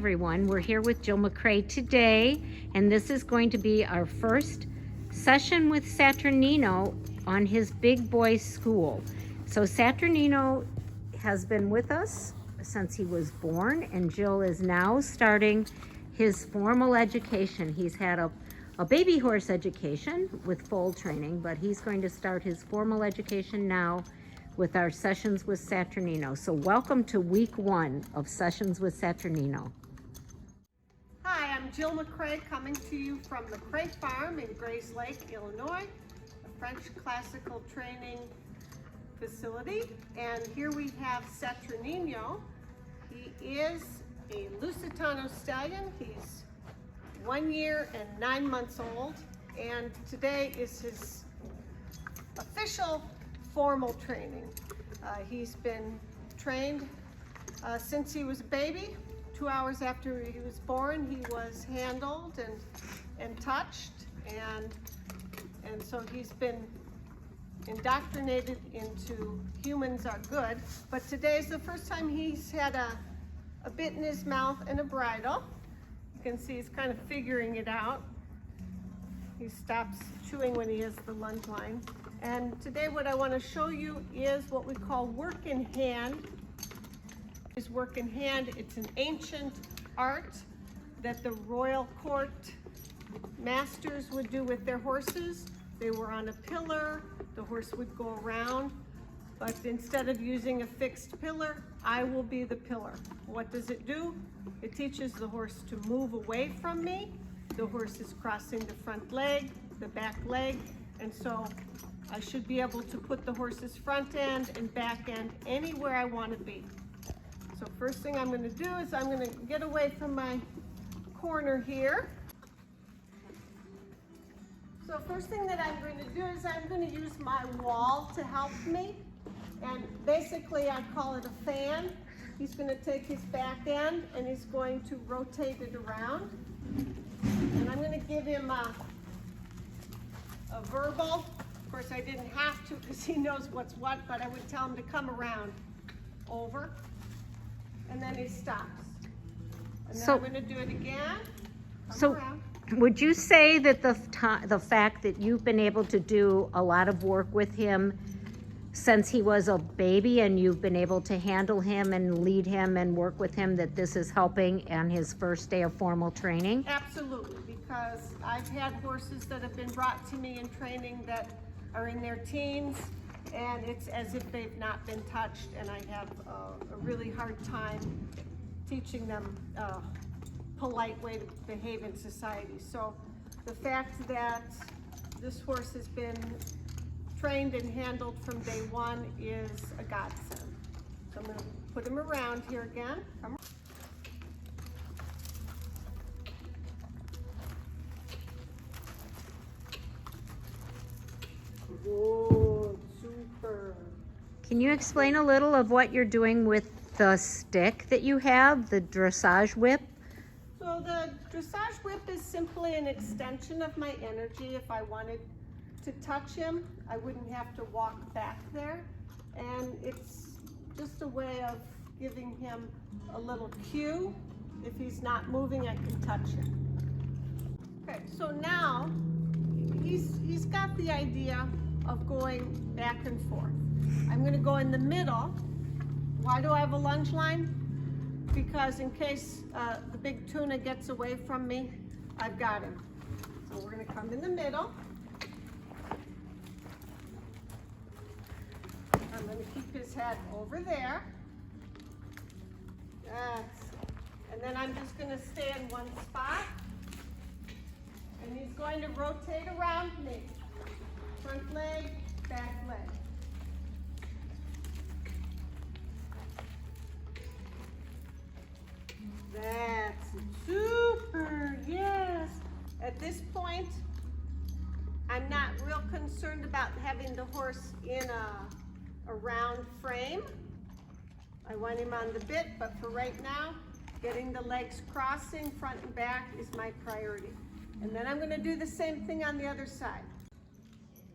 everyone. We're here with Jill McCrae today, and this is going to be our first session with Saturanino on his big boy school. So Saturanino has been with us since he was born, and Jill is now starting his formal education. He's had a baby horse education with foal training, but he's going to start his formal education now with our Sessions with Saturanino. So welcome to week 1 of Sessions with Saturanino. Hi, I'm Jill McCrae coming to you from the McCrae Farm in Grays Lake, Illinois, a French classical training facility. And here we have Saturanino. He is a Lusitnano Stallion. He's 1 year and 9 months old, and today is his official formal training. He's been trained since he was a baby. 2 hours after he was born, he was handled and touched, and so he's been indoctrinated into humans are good. But today is the first time he's had a bit in his mouth and a bridle. You can see he's kind of figuring it out. He stops chewing when he has the lunge line. And today what I want to show you is what we call work in hand. Is work in hand. It's an ancient art that the royal court masters would do with their horses. They were on a pillar, the horse would go around, but instead of using a fixed pillar, I will be the pillar. What does it do? It teaches the horse to move away from me. The horse is crossing the front leg, the back leg, and so I should be able to put the horse's front end and back end anywhere I want to be. So first thing I'm going to do is I'm going to get away from my corner here. So first thing that I'm going to do is I'm going to use my wall to help me. And basically I call it a fan. He's going to take his back end and he's going to rotate it around. And I'm going to give him a verbal. Of course I didn't have to because he knows what's what, but I would tell him to come around, over, and then he stops. And then I'm going to do it again. Come around. Would you say that the fact that you've been able to do a lot of work with him since he was a baby and you've been able to handle him and lead him and work with him, that this is helping on his first day of formal training? Absolutely, because I've had horses that have been brought to me in training that are in their teens, and it's as if they've not been touched, and I have a really hard time teaching them a polite way to behave in society. So the fact that this horse has been trained and handled from day 1 is a godsend. So I'm going to put him around here again. Come on. Good, super. Can you explain a little of what you're doing with the stick that you have, the dressage whip? So the dressage whip is simply an extension of my energy. If I wanted to touch him, I wouldn't have to walk back there. And it's just a way of giving him a little cue. If he's not moving, I can touch him. Okay, so now he's got the idea of going back and forth. I'm going to go in the middle. Why do I have a lunge line? Because in case the big tuna gets away from me, I've got him. So we're going to come in the middle. I'm going to keep his head over there. Yes. And then I'm just going to stay in one spot. And he's going to rotate around me. Front leg, back leg. That's super, yes. At this point, I'm not real concerned about having the horse in a round frame. I want him on the bit, but for right now, getting the legs crossing front and back is my priority. And then I'm going to do the same thing on the other side.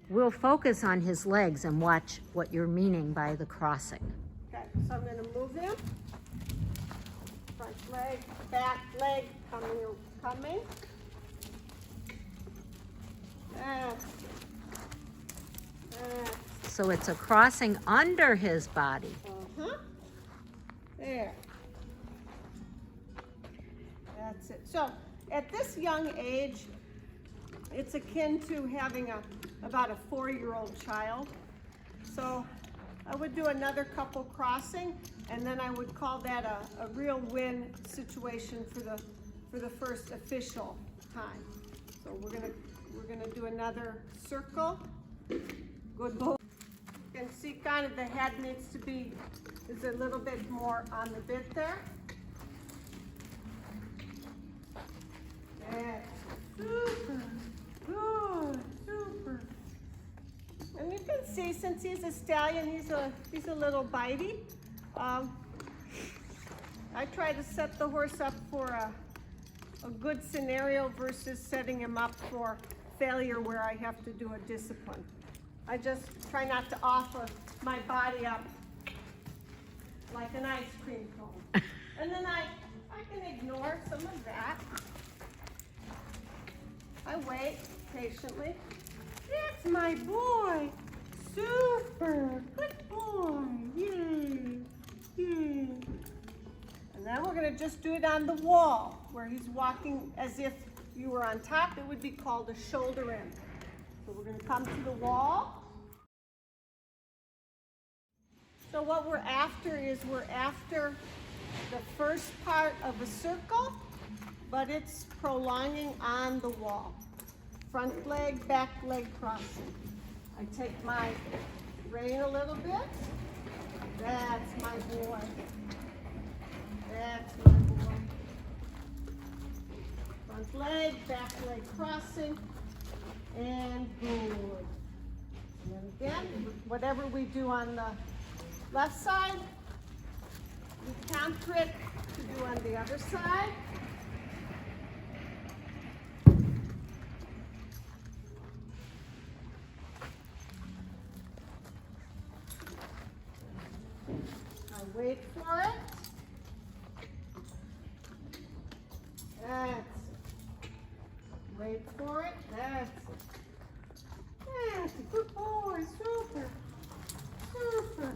We'll focus on his legs and watch what you're meaning by the crossing. Okay, so I'm going to move him Front leg, back leg coming. So it's a crossing under his body. There. That's it. So at this young age, it's akin to having about a 4-year-old child. So I would do another couple crossing, and then I would call that a real win situation for the first official time. So we're gonna do another circle. Good boy. You can see kind of the head needs to be is a little bit more on the bit there. That's super good, super. And you can see, since he's a stallion, he's a little bitey. I try to set the horse up for a good scenario versus setting him up for failure where I have to do a discipline. I just try not to offer my body up like an ice cream cone. And then I can ignore some of that. I wait patiently. That's my boy. Super. Good boy. Yay. Yay. And then we're going to just do it on the wall where he's walking as if you were on top. It would be called a shoulder in. So we're going to come to the wall. So what we're after is we're after the first part of a circle, but it's prolonging on the wall. Front leg, back leg crossing. I take my rein a little bit. That's my boy. That's my boy. Front leg, back leg crossing, and good. And then again, whatever we do on the left side, we counter it to do on the other side. I'll wait for it. That's it. Wait for it. That's it. That's a good boy. Super. Super.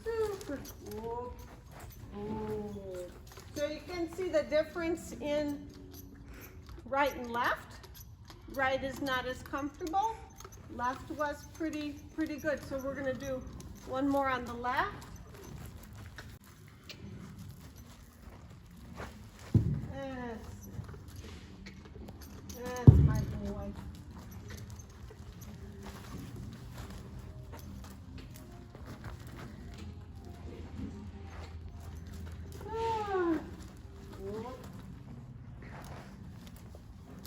Super. Whoa. Oh. So you can see the difference in right and left. Right is not as comfortable. Left was pretty good. So we're going to do one more on the left. That's my boy.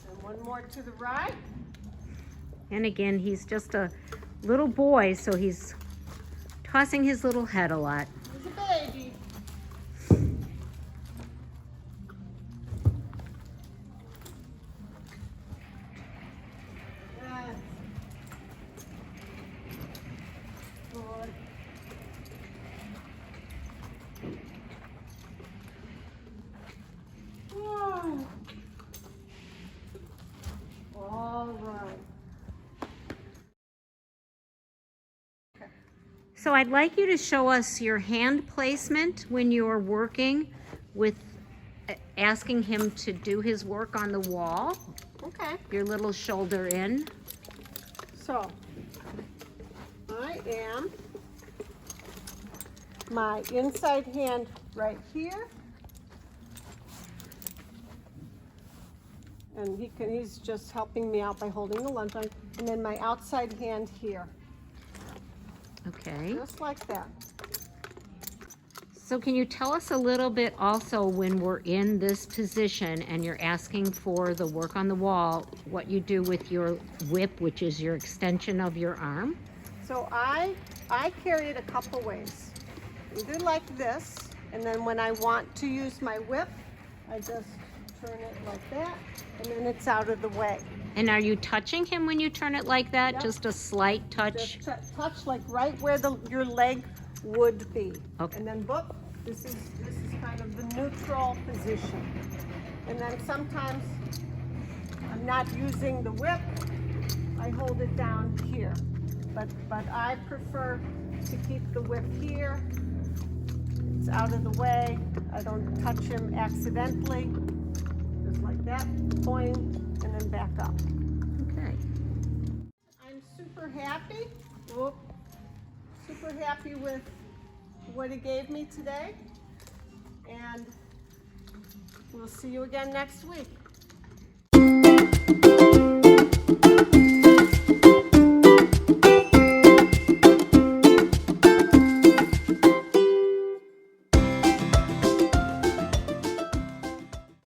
And one more to the right. And again, he's just a little boy, so he's tossing his little head a lot. He's a baby. Good. Whoa. All right. So I'd like you to show us your hand placement when you're working with asking him to do his work on the wall. Okay. Your little shoulder in. So, I am my inside hand right here. And he's just helping me out by holding the lunge line. And then my outside hand here. Okay. Just like that. So can you tell us a little bit also when we're in this position and you're asking for the work on the wall, what you do with your whip, which is your extension of your arm? So I carry it a couple ways. Either like this, and then when I want to use my whip, I just turn it like that, and then it's out of the way. And are you touching him when you turn it like that? Yep. Just a slight touch? Just touch like right where your leg would be. Okay. And then boop, this is kind of the neutral position. And then sometimes I'm not using the whip, I hold it down here. But I prefer to keep the whip here. It's out of the way. I don't touch him accidentally. Just like that, point, and then back up. Okay. I'm super happy. Super happy with what he gave me today. And we'll see you again next week.